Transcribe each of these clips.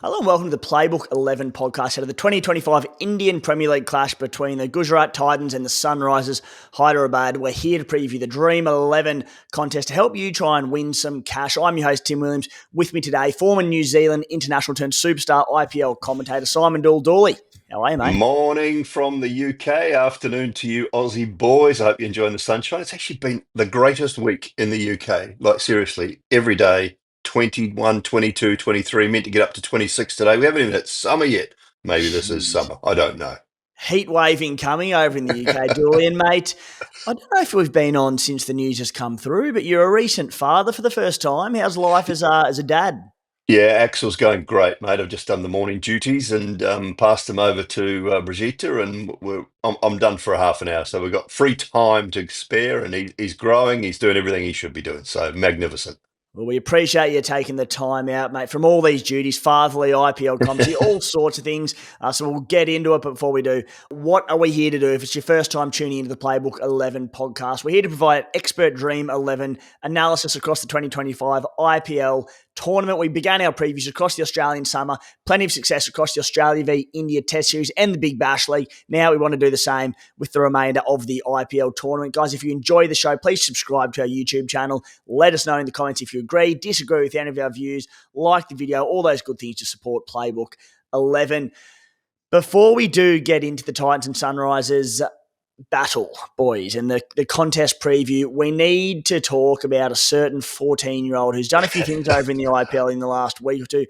Hello and welcome to the Playbook 11 podcast out of the 2025 Indian Premier League clash between the Gujarat Titans and the Sunrisers Hyderabad. We're here to preview the Dream 11 contest to help you try and win some cash. I'm your host, Tim Williams. With me today, former New Zealand international turned superstar IPL commentator Simon Doull. Dawley, how are you, mate? Morning from the UK, afternoon to you Aussie boys. I hope you're enjoying the sunshine. It's actually been the greatest week in the UK. Like seriously, every day, 21, 22, 23, meant to get up to 26 today. We haven't even hit summer yet. Maybe this is Jeez. summer. I don't know. Heat waving coming over in the UK, Dawley. And mate, I don't know if we've been on since the news has come through, but you're a recent father for the first time. How's life as a dad? Yeah, Axel's going great, mate. I've just done the morning duties and passed him over to Brigitte, and I'm done for a half an hour. So we've got free time to spare, and he's growing. He's doing everything he should be doing. So magnificent. Well, we appreciate you taking the time out, mate, from all these duties, fatherly, IPL commentary, all sorts of things. So we'll get into it. But before we do, what are we here to do? If it's your first time tuning into the Playbook 11 podcast, we're here to provide expert Dream 11 analysis across the 2025 IPL tournament. We began our previews across the Australian summer, plenty of success across the Australia v India Test Series and the Big Bash League. Now we want to do the same with the remainder of the IPL tournament. Guys, if you enjoy the show, please subscribe to our YouTube channel. Let us know in the comments if you agree, disagree with any of our views, like the video, all those good things to support Playbook 11. Before we do get into the Titans and Sunrisers battle, boys, and the contest preview, we need to talk about a certain 14-year-old who's done a few things over in the IPL in the last week or two.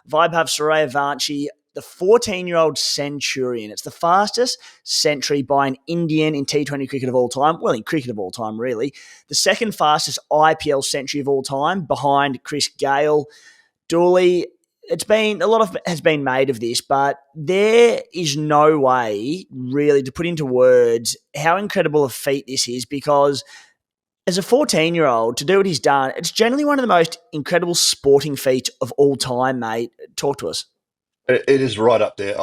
Vaibhav Suryavanshi, the 14-year-old centurion. It's the fastest century by an Indian in T20 cricket of all time. Well, in cricket of all time, really. The second fastest IPL century of all time, behind Chris Gale. Dooley, it's been a lot of has been made of this, but there is no way really to put into words how incredible a feat this is, because as a 14-year-old to do what he's done, it's generally one of the most incredible sporting feats of all time, mate. Talk to us. It is right up there.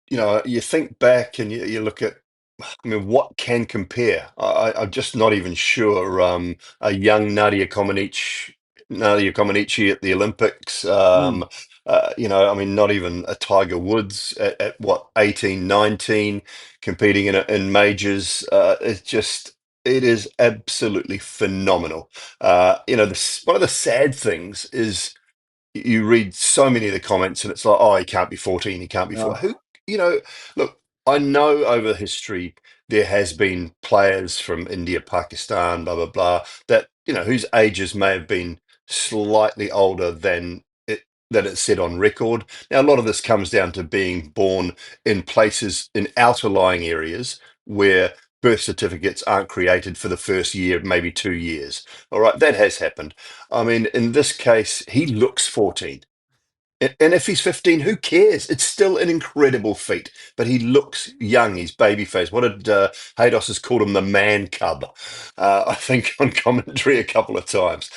You think back and you look at, I mean, what can compare? I'm just not even sure. A young Nadia Comaneci at the Olympics. Mm. I mean, not even a Tiger Woods at what, 18, 19, competing in majors. It is absolutely phenomenal. One of the sad things is you read so many of the comments and it's like, oh, he can't be 14, he can't be 4. Oh, Look, I know over history there has been players from India, Pakistan, blah, blah, blah, that, whose ages may have been slightly older than it's said on record. Now, a lot of this comes down to being born in places in outer lying areas where birth certificates aren't created for the first year, maybe 2 years. All right, that has happened. I mean, in this case, he looks 14. And if he's 15, who cares? It's still an incredible feat. But he looks young. He's baby faced. What did Haydos has called him, the man cub? I think on commentary a couple of times.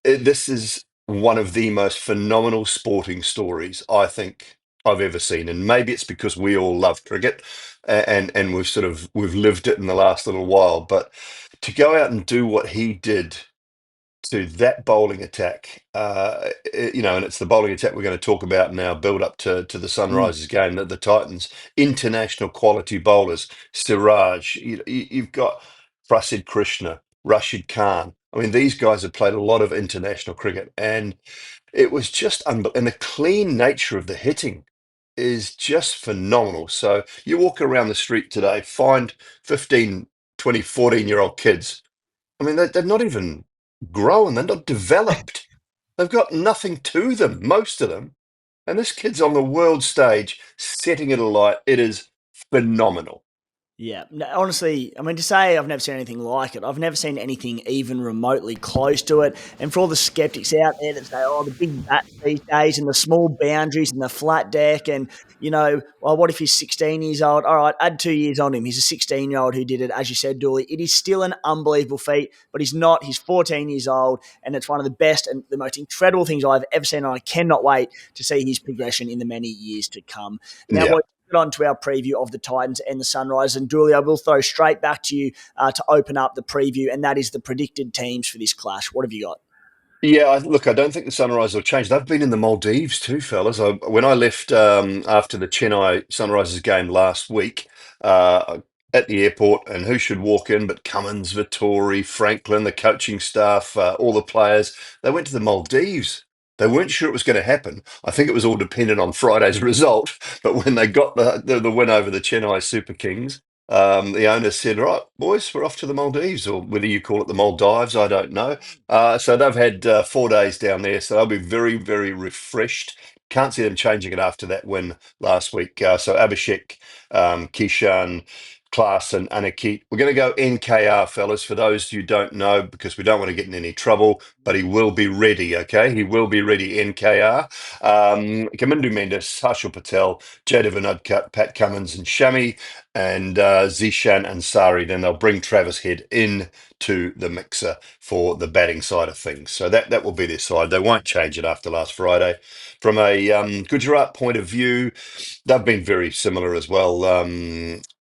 This is one of the most phenomenal sporting stories I think I've ever seen. And maybe it's because we all love cricket and we've lived it in the last little while. But to go out and do what he did to that bowling attack, and it's the bowling attack we're going to talk about now, build up to the mm. Sunrisers game, that the Titans, international quality bowlers, Siraj, you've got Prasid Krishna, Rashid Khan. I mean, these guys have played a lot of international cricket, and it was just unbelievable. And the clean nature of the hitting is just phenomenal. So you walk around the street today, find 15, 20, 14-year-old kids. I mean, they're not even grown, they're not developed. They've got nothing to them, most of them. And this kid's on the world stage setting it alight. It is phenomenal. Yeah, no, honestly, I mean, to say I've never seen anything like it, I've never seen anything even remotely close to it. And for all the skeptics out there that say, oh, the big bats these days and the small boundaries and the flat deck, and, well, what if he's 16 years old? All right, add 2 years on him. He's a 16-year-old who did it, as you said, Dooley. It is still an unbelievable feat, but he's not. He's 14 years old, and it's one of the best and the most incredible things I've ever seen, and I cannot wait to see his progression in the many years to come. Now, Yeah. boys, get on to our preview of the Titans and the Sunrise. And Julie, I will throw straight back to you to open up the preview, and that is the predicted teams for this clash. What have you got? Yeah, look, I don't think the Sunrise will change. They've been in the Maldives too, fellas. When I left after the Chennai Sunrisers game last week at the airport, and who should walk in but Cummins, Vittori, Franklin, the coaching staff, all the players. They went to the Maldives. They weren't sure it was going to happen. I think it was all dependent on Friday's result. But when they got the win over the Chennai Super Kings, the owner said, "Right, boys, we're off to the Maldives," or whether you call it the Maldives, I don't know. So they've had 4 days down there, so they'll be very, very refreshed. Can't see them changing it after that win last week. So Abhishek, Kishan, Klaas, and Anakit. We're going to go NKR, fellas, for those who don't know, because we don't want to get in any trouble, but he will be ready, okay? He will be ready, NKR. Kamindu Mendes, Harshal Patel, Jada Vinodkat, Pat Cummins, and Shami, and Zishan Ansari. Then they'll bring Travis Head in to the mixer for the batting side of things. So that will be their side. They won't change it after last Friday. From a Gujarat point of view, they've been very similar as well.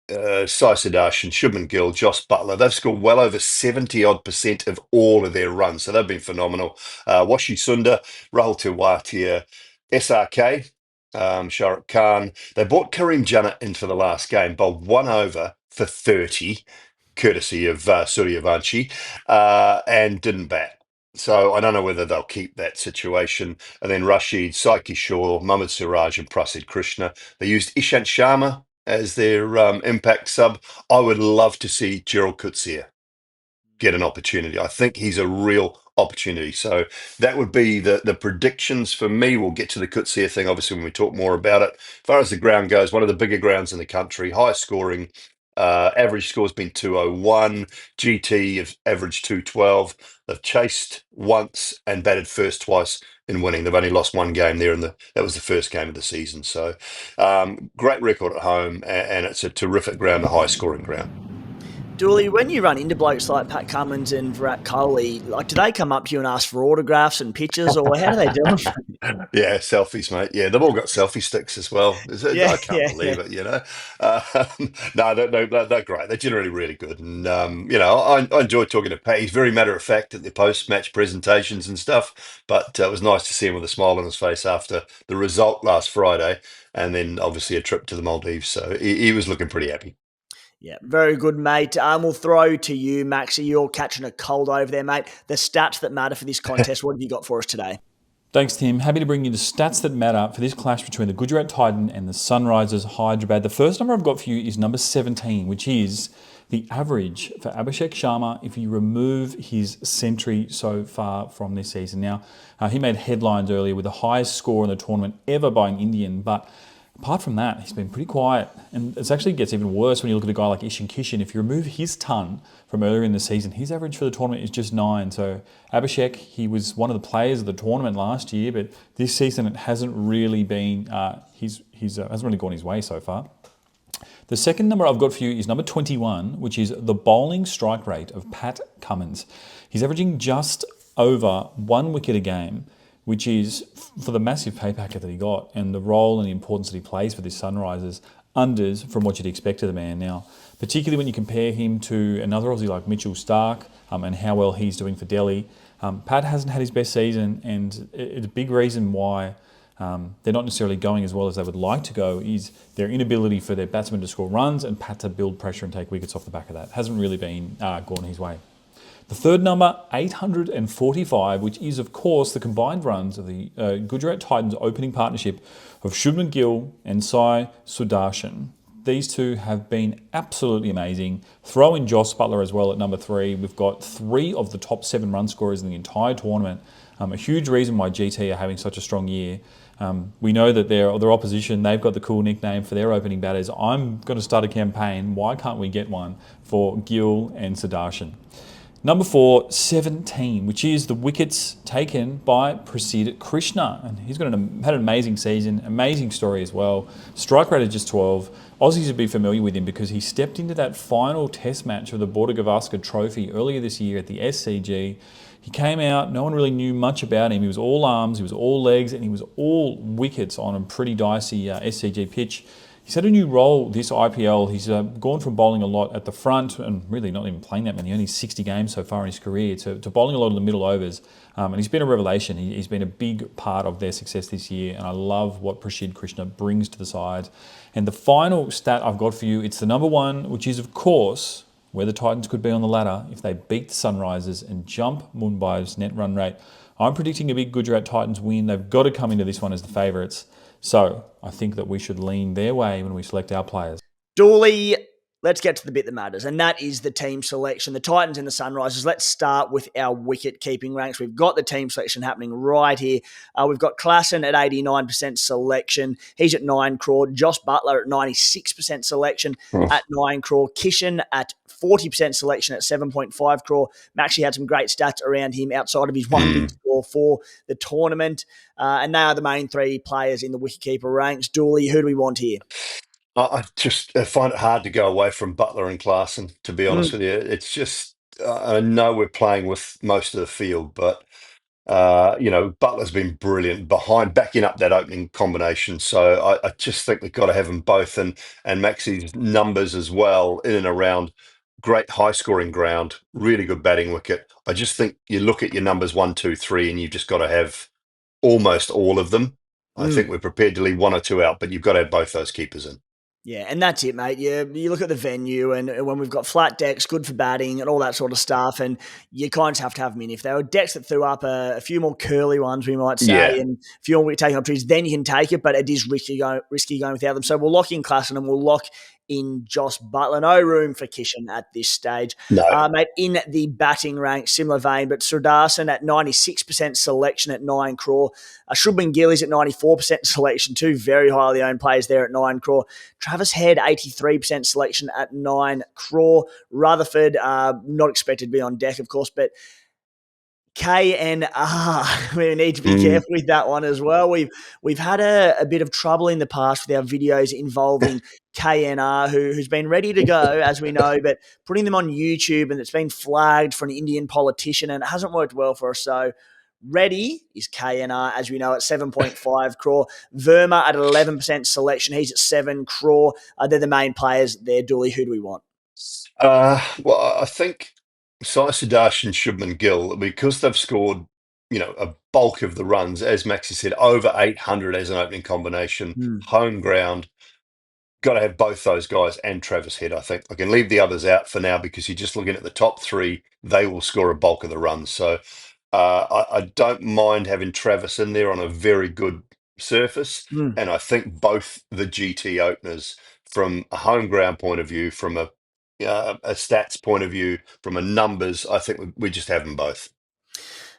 Sai Sudarshan, Shubman Gill, Josh Buttler, they've scored well over 70 odd % of all of their runs. So they've been phenomenal. Washi Sundar, Rahul Tewatia, SRK, Shah Rukh Khan. They brought Kareem Junnat in for the last game, bowled 1 over for 30, courtesy of Suryavanshi, and didn't bat. So I don't know whether they'll keep that situation. And then Rashid, Saiki Shaw, Mohammad Siraj, and Prasid Krishna. They used Ishant Sharma as their impact sub. I would love to see Gerald Coetzee get an opportunity. I think he's a real opportunity. So that would be the predictions for me. We'll get to the Coetzee thing, obviously, when we talk more about it. As far as the ground goes, one of the bigger grounds in the country, high scoring. Average score's been 201. GT have averaged 212. They've chased once and batted first twice in winning. They've only lost one game there, and that was the first game of the season. So great record at home, and it's a terrific ground, a high scoring ground. Dooley, when you run into blokes like Pat Cummins and Virat Kohli, like, do they come up to you and ask for autographs and pictures, or how do they do it? Yeah, selfies, mate. Yeah, they've all got selfie sticks as well. Yeah, I can't yeah, yeah. believe it, you know. Uh, no, they're great. They're generally really good. And, I enjoy talking to Pat. He's very matter of fact at the post-match presentations and stuff. But it was nice to see him with a smile on his face after the result last Friday. And then obviously a trip to the Maldives. So he was looking pretty happy. Yeah, very good, mate. We'll throw to you, Maxie. You're catching a cold over there, mate. The stats that matter for this contest, what have you got for us today? Thanks, Tim. Happy to bring you the stats that matter for this clash between the Gujarat Titan and the Sunrisers Hyderabad. The first number I've got for you is number 17, which is the average for Abhishek Sharma if you remove his century so far from this season. Now, he made headlines earlier with the highest score in the tournament ever by an Indian, but apart from that, he's been pretty quiet. And it actually gets even worse when you look at a guy like Ishan Kishan. If you remove his ton from earlier in the season, his average for the tournament is just 9. So Abhishek, he was one of the players of the tournament last year, but this season it hasn't really been, hasn't really gone his way so far. The second number I've got for you is number 21, which is the bowling strike rate of Pat Cummins. He's averaging just over 1 wicket a game, which is, for the massive pay packet that he got and the role and the importance that he plays for this Sunrisers, unders from what you'd expect of the man. Now, particularly when you compare him to another Aussie like Mitchell Starc and how well he's doing for Delhi, Pat hasn't had his best season, and it's a big reason why they're not necessarily going as well as they would like to go is their inability for their batsmen to score runs and Pat to build pressure and take wickets off the back of that. Hasn't really been gone his way. The third number, 845, which is, of course, the combined runs of the Gujarat Titans opening partnership of Shubman Gill and Sai Sudarshan. These two have been absolutely amazing. Throw in Josh Buttler as well at number 3. We've got 3 of the top 7 run scorers in the entire tournament. A huge reason why GT are having such a strong year. We know that their opposition, they've got the cool nickname for their opening batters. I'm going to start a campaign. Why can't we get one for Gill and Sudarshan? Number 4, 17, which is the wickets taken by Prasid Krishna. And he's had an amazing season, amazing story as well. Strike rate is just 12. Aussies would be familiar with him because he stepped into that final test match of the Border Gavaskar Trophy earlier this year at the SCG. He came out, no one really knew much about him. He was all arms, he was all legs, and he was all wickets on a pretty dicey SCG pitch. He's had a new role this IPL. He's gone from bowling a lot at the front and really not even playing that many, only 60 games so far in his career, to bowling a lot in the middle overs. And he's been a revelation. He's been a big part of their success this year. And I love what Prashid Krishna brings to the side. And the final stat I've got for you, it's the number one, which is, of course, where the Titans could be on the ladder if they beat the Sunrisers and jump Mumbai's net run rate. I'm predicting a big Gujarat Titans win. They've got to come into this one as the favourites. So I think that we should lean their way when we select our players. Dooley, let's get to the bit that matters, and that is the team selection. The Titans and the Sunrisers. Let's start with our wicket-keeping ranks. We've got the team selection happening right here. We've got Klassen at 89% selection. He's at 9 crore. Josh Buttler at 96% selection at 9 crore. Kishan at 40% selection at 7.5 crore. Actually had some great stats around him outside of his one big score for the tournament. And they are the main three players in the wicketkeeper ranks. Dooley, who do we want here? I just find it hard to go away from Buttler and Klaasen, to be honest with you. It's just, I know we're playing with most of the field, but, Butler's been brilliant backing up that opening combination. So I just think we've got to have them both. And Maxi's numbers as well, in and around, great high scoring ground, really good batting wicket. I just think you look at your numbers 1, 2, 3, and you've just got to have almost all of them. I think we're prepared to leave one or two out, but you've got to have both those keepers in. Yeah, and that's it, mate. You look at the venue, and when we've got flat decks, good for batting and all that sort of stuff, and you kind of just have to have them in. If there were decks that threw up a few more curly ones, we might say, and a few more taking opportunities, then you can take it, but it is risky going without them. So we'll lock in Klassen and we'll lock in Josh Buttler. No room for Kishan at this stage. No. Mate, in the batting rank, similar vein, but Sudharsan at 96% selection at 9 crore. Shubman Gill is at 94% selection, two very highly owned players there at 9 crore. Travis Head, 83% selection at 9 crore. Rutherford, not expected to be on deck, of course, but KNR, we need to be careful with that one as well. We've had a bit of trouble in the past with our videos involving KNR, who's been ready to go, as we know, but putting them on YouTube, and it's been flagged for an Indian politician, and it hasn't worked well for us. So ready is KNR, as we know, at 7.5 crore. Verma at 11% selection. He's at 7 crore. They're the main players there. Dooley, who do we want? Well, I think Sudharsan, Shubman Gill, because they've scored, a bulk of the runs, as Maxi said, over 800 as an opening combination, home ground. Got to have both those guys and Travis Head, I think. I can leave the others out for now because you're just looking at the top three. They will score a bulk of the runs. So I don't mind having Travis in there on a very good surface. And I think both the GT openers, from a home ground point of view, from a stats point of view, from a numbers, I think we just have them both.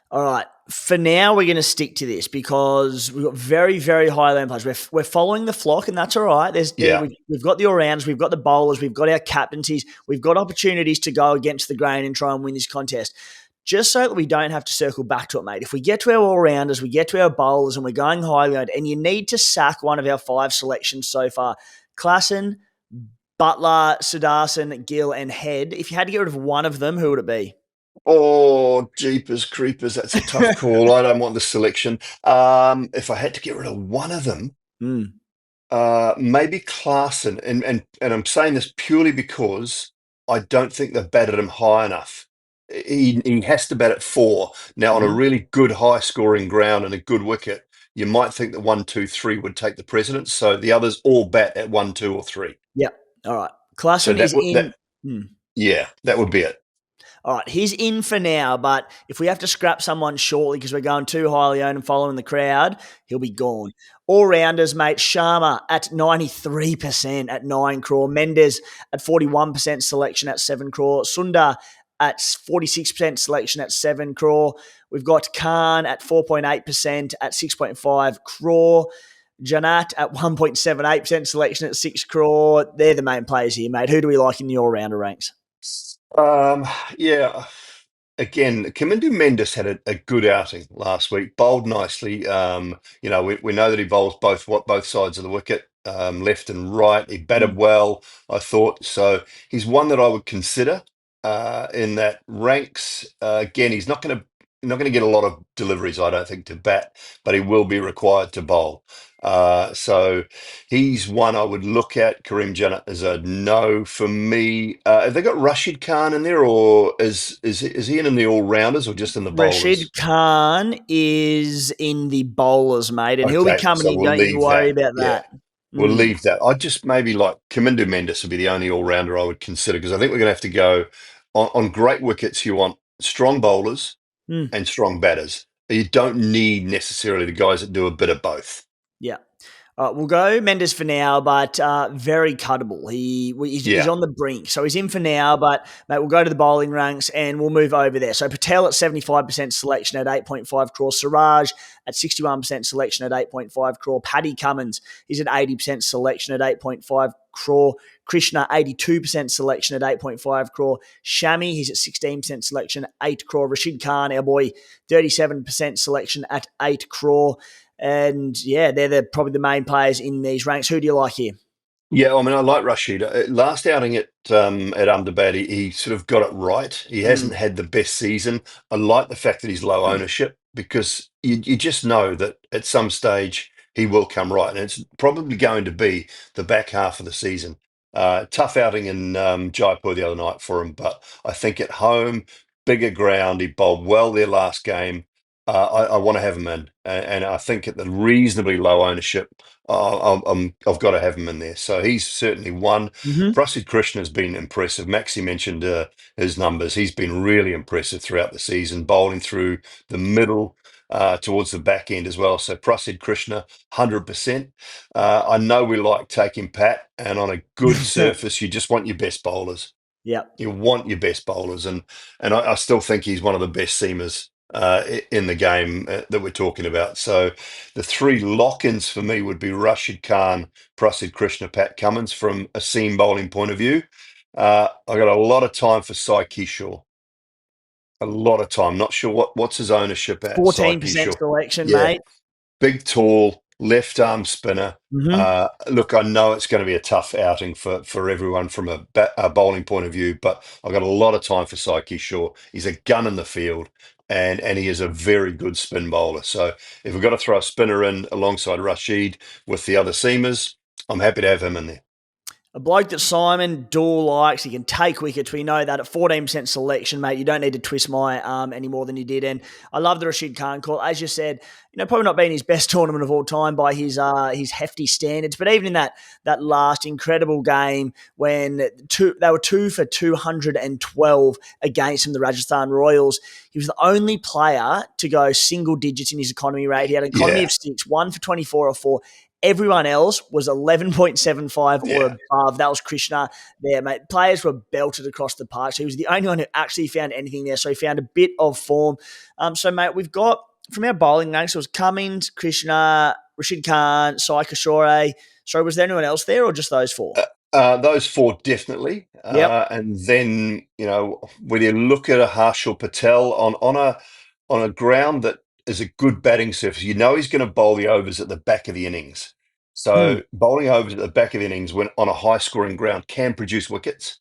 All right. For now, we're going to stick to this because we've got very, very high land players. We're following the flock, and that's all right. We've got the all-rounders, we've got the bowlers, we've got our captaincies, we've got opportunities to go against the grain and try and win this contest. Just so that we don't have to circle back to it, mate. If we get to our all-rounders, we get to our bowlers, and we're going highly owned, and you need to sack one of our 5 selections so far. Klassen, Buttler, Sudharsan, Gill, and Head. If you had to get rid of one of them, who would it be? Oh, jeepers creepers, that's a tough call. I don't want the selection. If I had to get rid of one of them, maybe Klassen. And I'm saying this purely because I don't think they've batted him high enough. He has to bat at 4. Now, on a really good high-scoring ground and a good wicket, you might think that 1, 2, 3 would take the precedence. So the others all bat at 1, 2, or 3. Yep. All right. Klassen is in. Yeah, that would be it. All right, he's in for now, but if we have to scrap someone shortly because we're going too highly owned and following the crowd, he'll be gone. All-rounders, mate, Sharma at 93% at 9 crore. Mendes at 41% selection at 7 crore. Sundar at 46% selection at 7 crore. We've got Khan at 4.8% at 6.5 crore. Janat at 1.78% selection at 6 crore. They're the main players here, mate. Who do we like in the all-rounder ranks? Yeah. Again, Kamindu Mendes had a good outing last week, bowled nicely. We know that he bowls both sides of the wicket, left and right. He batted well, I thought. So he's one that I would consider in that ranks. Again, he's not going to get a lot of deliveries, I don't think, to bat, but he will be required to bowl. So he's one I would look at. Kareem Jannat is a no for me. Have they got Rashid Khan in there, or is he in the all rounders or just in the Rashid bowlers? Khan is in the bowlers, mate, and he'll be Okay, coming so in. we'll Don't you leave worry that. about Yeah, that. we'll Mm, leave that. I'd just maybe like Kamindu Mendes would be the only all rounder I would consider, because I think we're going to have to go on great wickets. You want strong bowlers mm, and strong batters. You don't need necessarily the guys that do a bit of both. yeah. We'll go Mendes for now, but very cuttable. He's Yeah, on the brink, so he's in for now. But mate, we'll go to the bowling ranks and we'll move over there. So Patel at 75% selection at 8.5 crore. Siraj at 61% selection at 8.5 crore. Paddy Cummins, he's at 80% selection at 8.5 crore. Krishna 82% selection at 8.5 crore. Shami, he's at 16% selection, 8 crore. Rashid Khan, our boy, 37% selection at 8 crore. And yeah, they're probably the main players in these ranks. Who do you like here? yeah. I mean, I like Rashid. Last outing at Ahmedabad, he sort of got it right. He hasn't Mm. had the best season. I like the fact that he's low ownership, because you just know that at some stage he will come right, and it's probably going to be the back half of the season. Tough outing in Jaipur the other night for him, but I think at home, bigger ground, he bowled well their last game. I want to have him in, and I think at the reasonably low ownership, I've got to have him in there. So he's certainly one. Mm-hmm. Prasid Krishna has been impressive. Maxi mentioned his numbers. He's been really impressive throughout the season, bowling through the middle towards the back end as well. So Prasid Krishna, 100%. I know we like taking Pat, and on a good surface, you just want your best bowlers. Yep. You want your best bowlers, and I still think he's one of the best seamers in the game that we're talking about. So the three lock-ins for me would be Rashid Khan, Prasid Krishna, Pat Cummins from a seam bowling point of view. I got a lot of time for Sai Kishore. A lot of time. Not sure what's his ownership at, Sai 14% Kishore. selection, Yeah, mate. big, tall, left arm spinner. Mm-hmm. Look, I know it's going to be a tough outing for everyone from a bowling point of view, but I've got a lot of time for Saiki Shaw. He's a gun in the field, and he is a very good spin bowler. So if we've got to throw a spinner in alongside Rashid with the other seamers, I'm happy to have him in there. A bloke that Simon Doull likes. He can take wickets. We know that at 14% selection, mate. You don't need to twist my arm any more than you did. And I love the Rashid Khan call. As you said, probably not being his best tournament of all time by his hefty standards. But even in that last incredible game when they were 2 for 212 against him, the Rajasthan Royals, he was the only player to go single digits in his economy rate. He had an economy Yeah, of 6, 1 for 24 or 4. Everyone else was 11.75 or yeah. above. That was Krishna there, mate. Players were belted across the park. So he was the only one who actually found anything there. So he found a bit of form. So, mate, we've got from our bowling ranks, it was Cummins, Krishna, Rashid Khan, Sai Kishore. Sorry, was there anyone else there or just those four? Those four definitely, Yep. and then whether you look at a Harshal Patel on a ground that is a good batting surface, he's going to bowl the overs at the back of the innings. Mm, So bowling overs at the back of the innings when on a high scoring ground can produce wickets,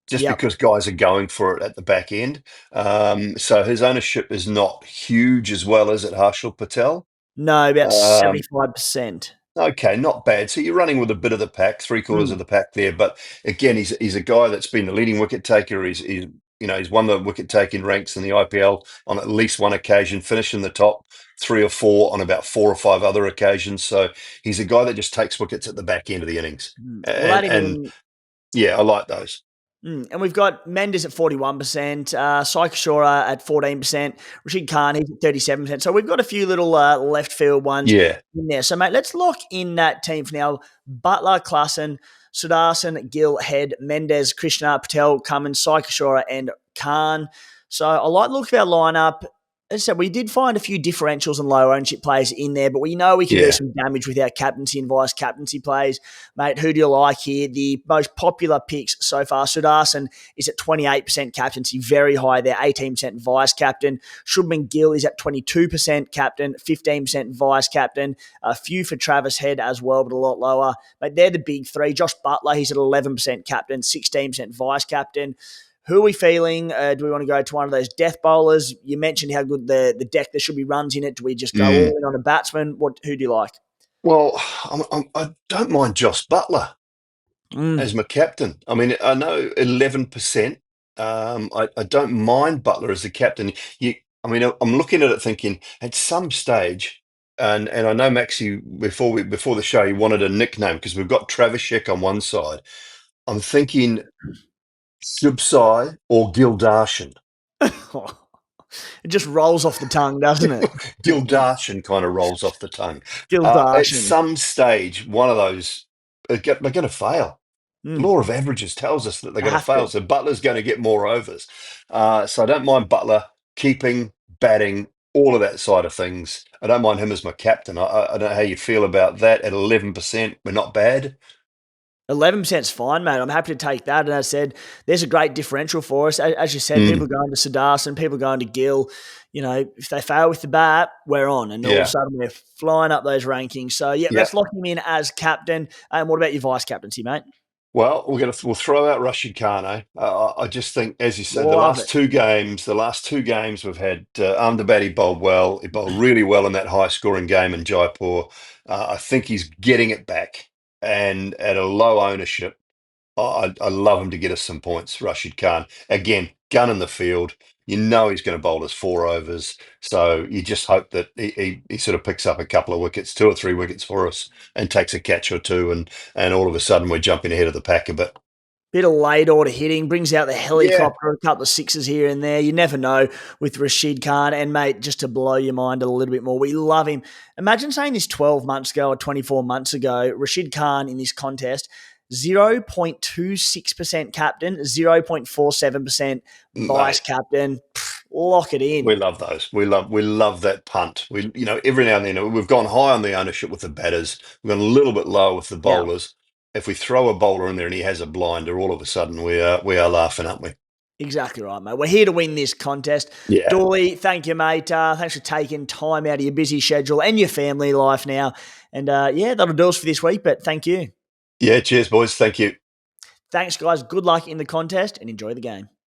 just yep. because guys are going for it at the back end. So his ownership is not huge as well as at Harshal Patel. No, about Um, 75%. Okay, not bad. So you're running with a bit of the pack, three-quarters of Mm, the pack there. But again, he's a guy that's been the leading wicket taker. He's won the wicket taking ranks in the IPL on at least one occasion, finished in the top three or four on about four or five other occasions. So he's a guy that just takes wickets at the back end of the innings. We'll add And him and in. yeah, I like those. And we've got Mendes at 41%, Sai Kishore at 14%, Rashid Khan, he's at 37%. So we've got a few little left field ones Yeah, in there. So, mate, let's lock in that team for now. Buttler, Klassen, Sudharsan, Gill, Head, Mendes, Krishna, Patel, Cummins, Sai Kishore, and Khan. So I like the look of our lineup. As I said, we did find a few differentials and low ownership players in there, but we know we can do yeah. some damage with our captaincy and vice captaincy plays. Mate, who do you like here? The most popular picks so far. Sudharsan is at 28% captaincy, very high there, 18% vice captain. Shubman Gill is at 22% captain, 15% vice captain. A few for Travis Head as well, but a lot lower. But they're the big three. Josh Buttler, he's at 11% captain, 16% vice captain. Who are we feeling? Do we want to go to one of those death bowlers? You mentioned how good the deck, there should be runs in it. Do we just go Mm. all in on a batsman? Who do you like? Well, I don't mind Josh Butler Mm. as my captain. I mean, I know 11%. I don't mind Butler as the captain. I mean, I'm looking at it thinking at some stage, and I know Maxi before the show he wanted a nickname because we've got Travis Sheck on one side. I'm thinking Subsai or Gildarshan. It just rolls off the tongue, doesn't it? Gildarshan kind of rolls off the tongue. At Gildarshan. some stage, one of those they're going to fail. Mm. Law of averages tells us that they're They going to have fail. to. So Butler's going to get more overs. So I don't mind Butler keeping, batting, all of that side of things. I don't mind him as my captain. I don't know how you feel about that. At 11%, we're not bad. 11% is fine, mate. I'm happy to take that. And as I said, there's a great differential for us. As you said, Mm, people going to Sudharsan, people going to Gill. You know, if they fail with the bat, we're on. And all of a yeah, sudden, we're flying up those rankings. So, yeah, yeah. let's lock him in as captain. And what about your vice captaincy, mate? Well, we'll throw out Rashid Khan. I just think, as you said, Love it. the last two games we've had Ahmedabad, he bowled well. He bowled really well in that high-scoring game in Jaipur. I think he's getting it back, and at a low ownership, I love him to get us some points. Rashid Khan again, gun in the field. You know he's going to bowl us 4 overs, so you just hope that he sort of picks up a couple of wickets, 2 or 3 wickets for us, and takes a catch or two, and all of a sudden we're jumping ahead of the pack a bit. Bit of late order hitting, brings out the Yeah, helicopter, a couple of sixes here and there. You never know with Rashid Khan. And, mate, just to blow your mind a little bit more, we love him. Imagine saying this 12 months ago or 24 months ago, Rashid Khan in this contest, 0.26% captain, 0.47% vice mate. captain. Lock it in. We love those. We love that punt. Every now and then we've gone high on the ownership with the batters. We've gone a little bit low with the Yeah. bowlers. If we throw a bowler in there and he has a blinder, all of a sudden we are laughing, aren't we? Exactly right, mate. We're here to win this contest. Yeah. Dooley, thank you, mate. Thanks for taking time out of your busy schedule and your family life now. And yeah, that'll do us for this week, but thank you. Yeah. Cheers, boys. Thank you. Thanks, guys. Good luck in the contest and enjoy the game.